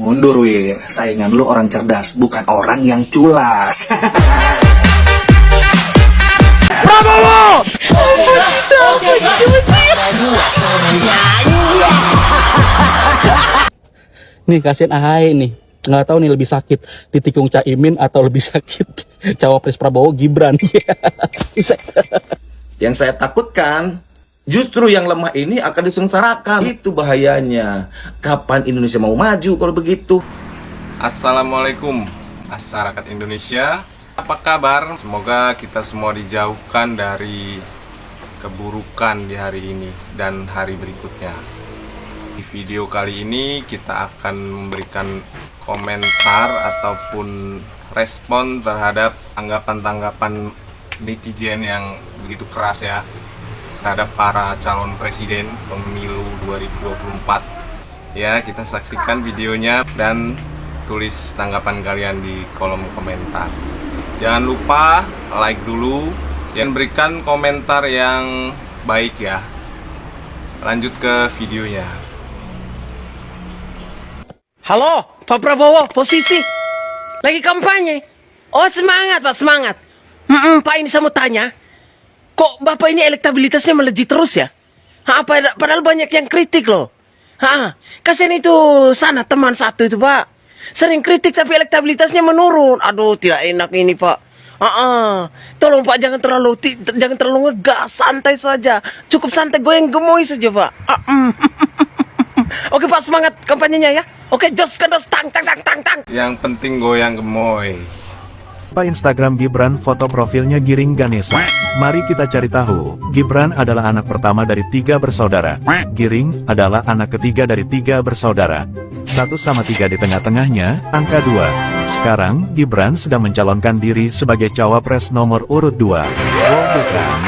Mundur wih, saingan lu orang cerdas, bukan orang yang culas. Prabowo! Nih kasihan AHY nih, nggak tahu nih lebih sakit ditikung Caimin atau lebih sakit cawapres Prabowo Gibran. Yang saya takutkan, justru yang lemah ini akan disengsarakan. Itu bahayanya. Kapan Indonesia mau maju kalau begitu? Assalamualaikum masyarakat Indonesia. Apa kabar? Semoga kita semua dijauhkan dari keburukan di hari ini dan hari berikutnya. Di video kali ini kita akan memberikan komentar ataupun respon terhadap tanggapan-tanggapan netizen yang begitu keras ya terhadap para calon presiden pemilu 2024. Ya, kita saksikan videonya dan tulis tanggapan kalian di kolom komentar. Jangan lupa like dulu dan berikan komentar yang baik ya. Lanjut ke videonya. Halo, Pak Prabowo, posisi lagi kampanye. Oh semangat Pak, semangat. Pak ini saya mau tanya, kok Bapak ini elektabilitasnya melejit terus ya? Padahal banyak yang kritik loh. Kasihan itu sana teman satu itu Pak, sering kritik tapi elektabilitasnya menurun. Aduh, tidak enak ini Pak. Tolong Pak jangan terlalu ngegas, santai saja. Cukup santai, goyang gemoy saja Pak. Oke Pak, semangat kampanyenya ya. Oke, jos tang. Yang penting goyang gemoy. Pak Instagram Gibran, foto profilnya Giring Ganesha. Mari kita cari tahu. Gibran adalah anak pertama dari 3 bersaudara. Giring adalah anak ketiga dari 3 bersaudara. 1 sama 3 di tengah-tengahnya, angka 2. Sekarang, Gibran sedang mencalonkan diri sebagai cawapres nomor urut 2. Oh bukan.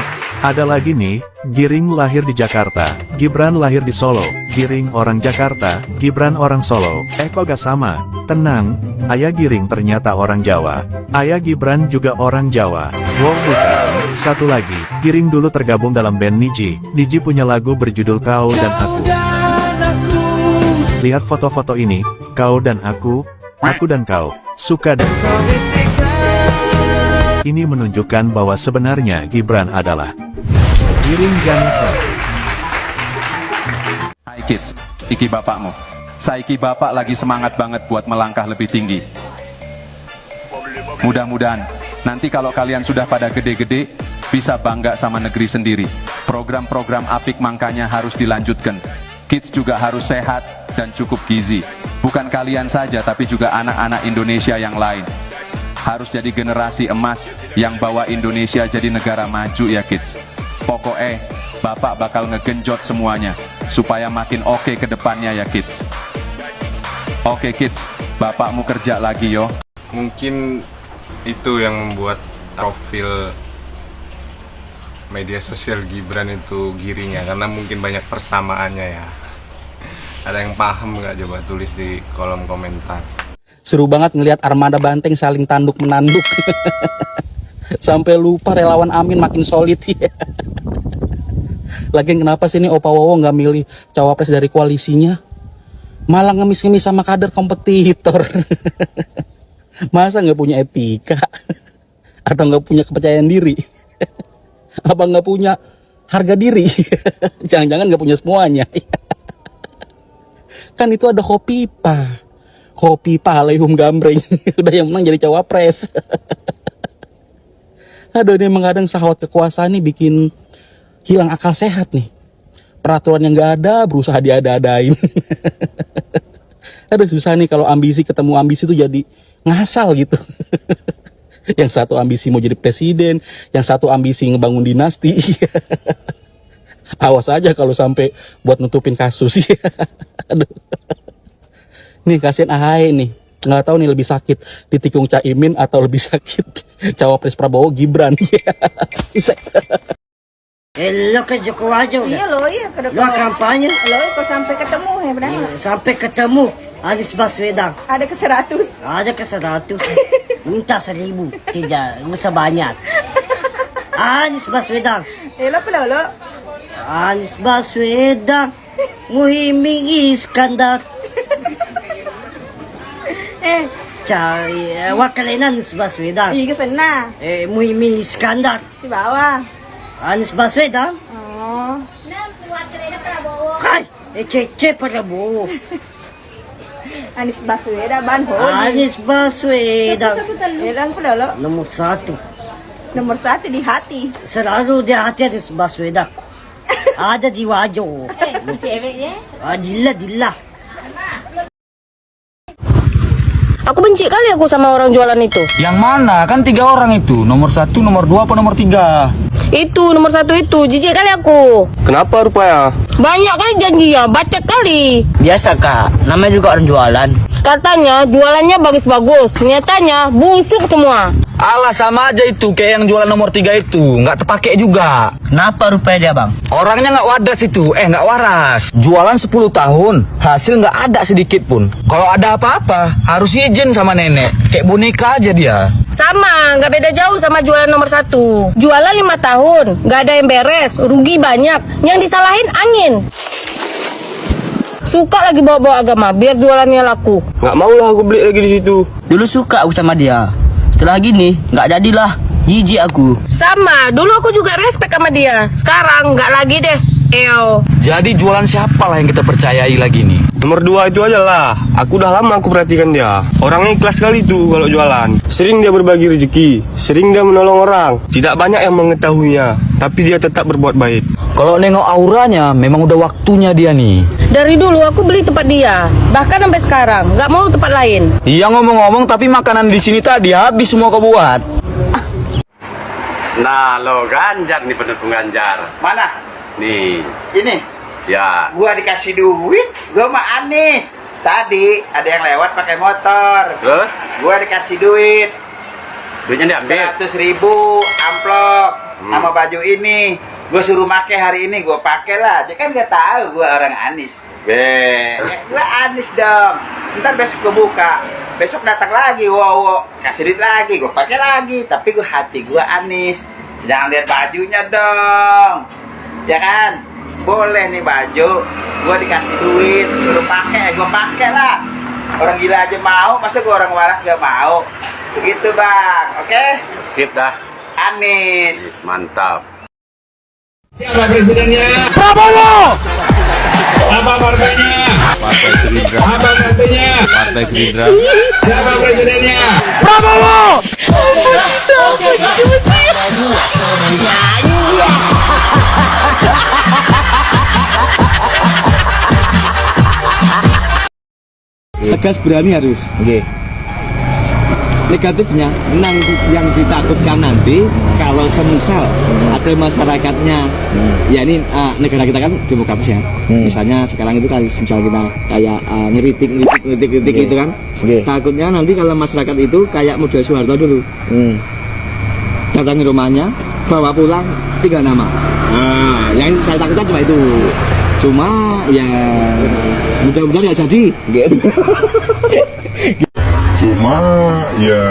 Ada lagi nih, Giring lahir di Jakarta, Gibran lahir di Solo. Giring orang Jakarta, Gibran orang Solo. Kok gak sama? Tenang, ayah Giring ternyata orang Jawa. Ayah Gibran juga orang Jawa. Wow bukan. Satu lagi, Giring dulu tergabung dalam band Niji. Niji punya lagu berjudul Kau dan Aku. Lihat foto-foto ini, kau dan aku dan kau, suka dan kau. Ini menunjukkan bahwa sebenarnya Gibran adalah Giring Ganesha. Hai kids, iki bapakmu. Saiki bapak lagi semangat banget buat melangkah lebih tinggi. Mudah-mudahan nanti kalau kalian sudah pada gede-gede, bisa bangga sama negeri sendiri. Program-program apik makanya harus dilanjutkan. Kids juga harus sehat dan cukup gizi. Bukan kalian saja tapi juga anak-anak Indonesia yang lain. Harus jadi generasi emas yang bawa Indonesia jadi negara maju ya kids. Pokoknya bapak bakal ngegenjot semuanya supaya makin oke ke depannya ya kids. Oke kids, bapakmu kerja lagi yo. Mungkin itu yang membuat profil media sosial Gibran itu giring ya, karena mungkin banyak persamaannya ya. Ada yang paham nggak, coba tulis di kolom komentar. Seru banget ngelihat armada banteng saling tanduk menanduk. Sampai lupa relawan Amin makin solid ya. Lagian kenapa sih ini Opa Wowo nggak milih cawapres dari koalisinya, malah ngemis-ngemis sama kader kompetitor. Masa nggak punya etika atau nggak punya kepercayaan diri? Apa nggak punya harga diri? Jangan-jangan nggak punya semuanya. Kan itu ada Hopipa Alehum Gambreng. Udah yang menang jadi cawapres. Aduh, ini emang kadang sahwat kekuasaan nih bikin hilang akal sehat nih. Peraturan yang gak ada berusaha diada-adain. Aduh, susah nih kalau ambisi ketemu ambisi tuh jadi ngasal gitu. Yang satu ambisi mau jadi presiden, yang satu ambisi ngebangun dinasti. Awas aja kalau sampai buat nutupin kasus. Aduh. Nih kasihan AHY nih, nggak tahu nih lebih sakit ditikung Caimin atau lebih sakit cawapres Prabowo Gibran. Lo ke Jokowi Iya loh, iya ke lo kampanye Loh, kok sampai ketemu ya benar? sampai ketemu Anies Baswedan. Ada ke 100. Ada ke 100. Minta 1000, tidak usah banyak. Anies Baswedan. Lo pelolo. Anies Baswedan, Muhyiddin Iskandar. cari wakilnya Anies Baswedan. Iya ke sana. Muhyiddin Iskandar. Si bawah. Anies Baswedan. Oh. Kai, Kece Prabowo. Anies Baswedan ban ho. Anies Baswedan. Ilang pula lo. Nomor 1. Nomor 1 di hati. Selalu di hati Anies Baswedan. Ada di wajah. Ceweknya. Dilla. Aku benci kali aku sama orang jualan itu. Yang mana? Kan 3 orang itu. Nomor 1, nomor 2, apa nomor 3? Itu nomor 1 itu, jijik kali aku. Kenapa rupanya? Banyak kali janjinya, bacot kali. Biasa kak, namanya juga orang jualan. Katanya jualannya bagus-bagus, nyatanya busuk semua. Alah, sama aja itu kayak yang jualan nomor 3 itu. Nggak terpakai juga. Kenapa rupanya dia bang? Orangnya nggak wadas itu. Nggak waras. Jualan 10 tahun, hasil nggak ada sedikit pun. Kalau ada apa-apa, harus izin sama nenek. Kayak boneka aja dia. Sama, nggak beda jauh sama jualan nomor 1. Jualan 5 tahun, nggak ada yang beres, rugi banyak. Yang disalahin angin. Suka lagi bawa-bawa agama, biar jualannya laku. Nggak mau lah aku beli lagi di situ. Dulu suka aku sama dia. Setelah gini, nggak jadilah. Jijik aku. Sama, dulu aku juga respect sama dia. Sekarang nggak lagi deh. Jadi jualan siapa lah yang kita percayai lagi nih? Nomor 2 itu aja lah. Aku udah lama aku perhatikan dia. Orangnya ikhlas sekali tuh kalau jualan. Sering dia berbagi rezeki. Sering dia menolong orang. Tidak banyak yang mengetahuinya, tapi dia tetap berbuat baik. Kalau nengok auranya, memang udah waktunya dia nih. Dari dulu aku beli tempat dia, bahkan sampai sekarang nggak mau tempat lain. Iya ngomong-ngomong, tapi makanan di sini tadi habis semua kau buat. Nah lo Ganjar nih, pendukung Ganjar. Mana? Nih, Ini. ya. Gua dikasih duit, gua sama Anies. Tadi ada yang lewat pakai motor. Terus? Gua dikasih duit. Duitnya diambil. 100.000 amplop sama baju ini. Gue suruh pakai hari ini, gue pakai lah. Dia kan gak tahu gue orang Anies. Gue Anies dong. Ntar besok gue buka. Besok datang lagi, wow, kasih duit lagi, gue pakai lagi. Tapi gue hati gue Anies. Jangan lihat bajunya dong. Ya kan? Boleh nih baju. Gue dikasih duit, suruh pakai, gue pakai lah. Orang gila aja mau, masa gue orang waras gak mau? Begitu bang, oke? Sip dah. Anies. Mantap. Siapa presidennya? Prabowo! Apa partainya? Partai Gerindra. Apa partainya? Partai Gerindra. Siapa presidennya? Prabowo! Tegas berani harus. Oke. Negatifnya, yang ditakutkan nanti kalau semisal ada masyarakatnya, ya ini negara kita kan demokratis ya. Misalnya sekarang itu kan misal kita kayak ngeritik gitu kan. Takutnya nanti kalau masyarakat itu kayak model Soeharto dulu. Datangi rumahnya, bawa pulang 3 nama. Nah, yang saya takutkan cuma itu. Cuma ya mudah-mudahan ya jadi. Cuma ya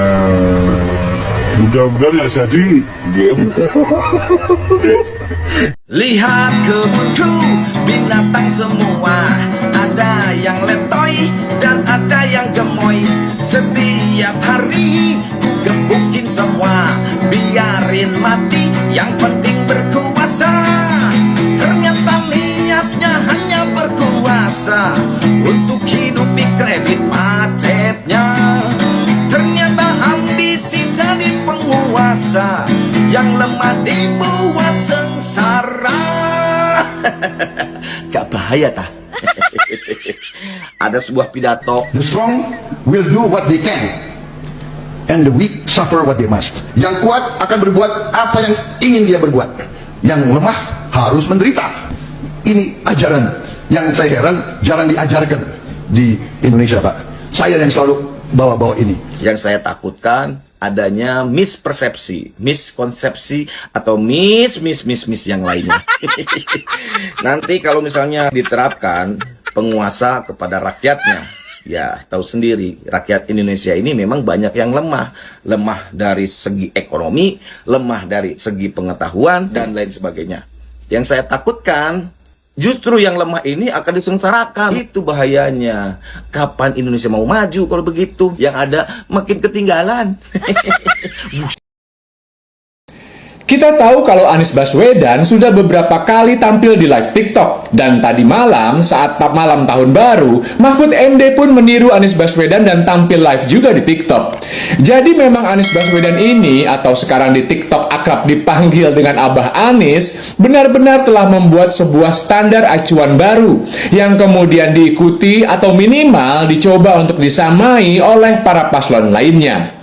mudah-mudahan ya jadi. Lihat kebunku, binatang semua. Ada yang letoy dan ada yang gemoy. Setiap hari ku gebukin semua. Biarin mati, yang penting berkuasa. Ternyata niatnya hanya berkuasa untuk hidupi kredit macetnya. Ternyata ambisi jadi penguasa, yang lemah dibuat sengsara. Gak bahaya tah? Ada sebuah pidato. The strong will do what they can, and the weak suffer what they must. Yang kuat akan berbuat apa yang ingin dia berbuat. Yang lemah harus menderita. Ini ajaran yang saya heran jarang diajarkan di Indonesia, Pak. Saya yang selalu bawa-bawa ini. Yang saya takutkan adanya mispersepsi, miskonsepsi, atau mis yang lainnya. Nanti kalau misalnya diterapkan penguasa kepada rakyatnya, ya tahu sendiri, rakyat Indonesia ini memang banyak yang lemah. Lemah dari segi ekonomi, lemah dari segi pengetahuan, dan lain sebagainya. Yang saya takutkan, Justru yang lemah ini akan disengsarakan. Itu bahayanya. Kapan Indonesia mau maju kalau begitu? Yang ada makin ketinggalan. Kita tahu kalau Anies Baswedan sudah beberapa kali tampil di live TikTok. Dan tadi malam, saat malam tahun baru, Mahfud MD pun meniru Anies Baswedan dan tampil live juga di TikTok. Jadi memang Anies Baswedan ini, atau sekarang di TikTok akrab dipanggil dengan Abah Anies, benar-benar telah membuat sebuah standar acuan baru, yang kemudian diikuti atau minimal dicoba untuk disamai oleh para paslon lainnya.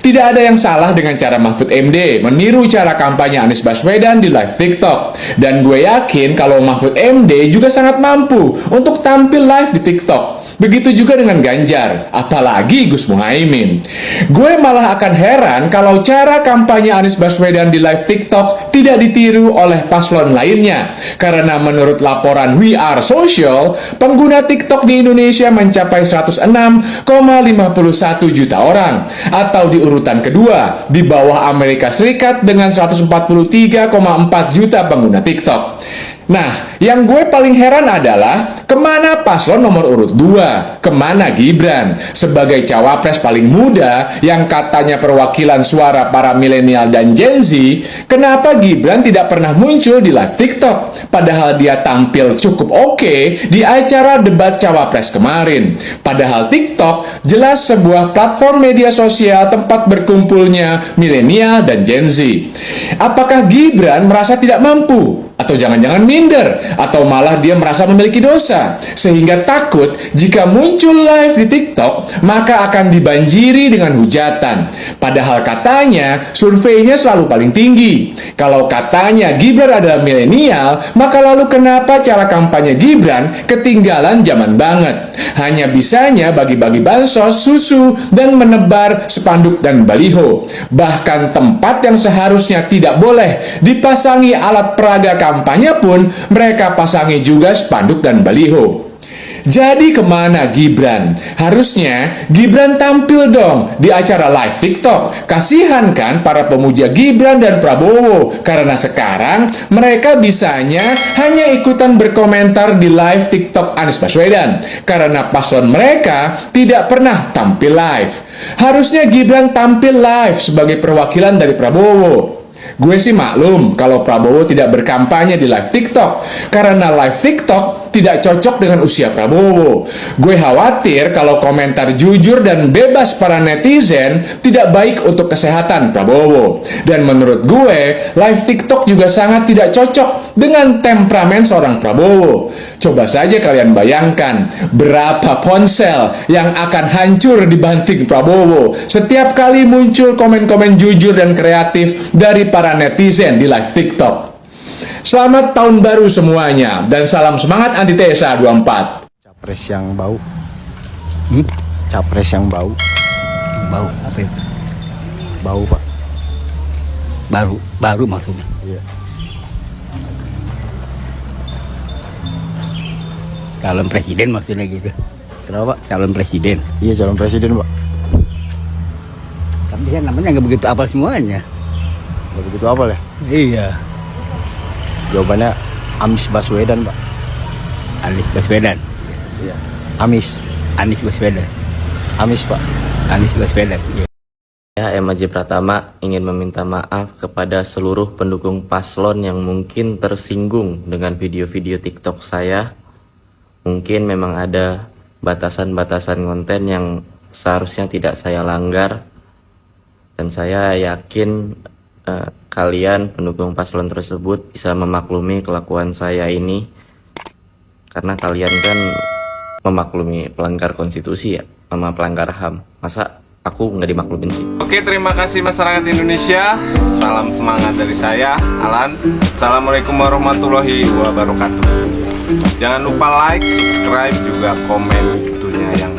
Tidak ada yang salah dengan cara Mahfud MD meniru cara kampanye Anies Baswedan di live TikTok. Dan gue yakin kalau Mahfud MD juga sangat mampu untuk tampil live di TikTok. Begitu juga dengan Ganjar, apalagi Gus Muhaimin. Gue malah akan heran kalau cara kampanye Anies Baswedan di live TikTok tidak ditiru oleh paslon lainnya. Karena menurut laporan We Are Social, pengguna TikTok di Indonesia mencapai 106,51 juta orang, atau di urutan kedua, di bawah Amerika Serikat dengan 143,4 juta pengguna TikTok. Nah, yang gue paling heran adalah kemana paslon nomor urut 2? Kemana Gibran? Sebagai cawapres paling muda yang katanya perwakilan suara para milenial dan Gen Z, kenapa Gibran tidak pernah muncul di live TikTok? Padahal dia tampil cukup oke di acara debat cawapres kemarin. Padahal TikTok jelas sebuah platform media sosial tempat berkumpulnya milenial dan Gen Z. Apakah Gibran merasa tidak mampu? Atau jangan-jangan minder, atau malah dia merasa memiliki dosa, sehingga takut jika muncul live di TikTok, maka akan dibanjiri dengan hujatan. Padahal katanya, surveinya selalu paling tinggi. Kalau katanya Gibran adalah milenial, maka lalu kenapa cara kampanye Gibran ketinggalan zaman banget? Hanya bisanya bagi-bagi bansos, susu, dan menebar spanduk dan baliho. Bahkan tempat yang seharusnya tidak boleh dipasangi alat peraga kampanye pun mereka pasangi juga spanduk dan baliho. Jadi kemana Gibran? Harusnya Gibran tampil dong di acara live TikTok. Kasihan kan para pemuja Gibran dan Prabowo, karena sekarang mereka bisanya hanya ikutan berkomentar di live TikTok Anies Baswedan, karena paslon mereka tidak pernah tampil live. Harusnya Gibran tampil live sebagai perwakilan dari Prabowo. Gue sih maklum kalau Prabowo tidak berkampanye di live TikTok, karena live TikTok tidak cocok dengan usia Prabowo. Gue khawatir kalau komentar jujur dan bebas para netizen tidak baik untuk kesehatan Prabowo. Dan menurut gue, live TikTok juga sangat tidak cocok dengan temperamen seorang Prabowo. Coba saja kalian bayangkan berapa ponsel yang akan hancur dibanting Prabowo setiap kali muncul komen-komen jujur dan kreatif dari para netizen di live TikTok. Selamat tahun baru semuanya, dan salam semangat Antitesa 24. Capres yang bau. Capres yang bau. Bau apa itu? Bau, Pak. Baru maksudnya. Iya. Calon presiden maksudnya gitu. Kenapa, Pak? Calon presiden. Iya, calon presiden, Pak. Tapi kan namanya nggak begitu apal semuanya. Nggak begitu apal ya? Iya. Jawabannya Anies Baswedan, Pak. Anies Baswedan. Iya. Anies Baswedan. Anies, Pak. Anies Baswedan. Iya. Saya MJ Pratama ingin meminta maaf kepada seluruh pendukung paslon yang mungkin tersinggung dengan video-video TikTok saya. Mungkin memang ada batasan-batasan konten yang seharusnya tidak saya langgar. Dan saya yakin kalian pendukung paslon tersebut bisa memaklumi kelakuan saya ini, karena kalian kan memaklumi pelanggar konstitusi ya, sama pelanggar HAM. Masa aku nggak dimaklumin sih? Oke, terima kasih masyarakat Indonesia. Salam semangat dari saya, Alan. Assalamualaikum warahmatullahi wabarakatuh. Jangan lupa like, subscribe, juga komen tentunya yang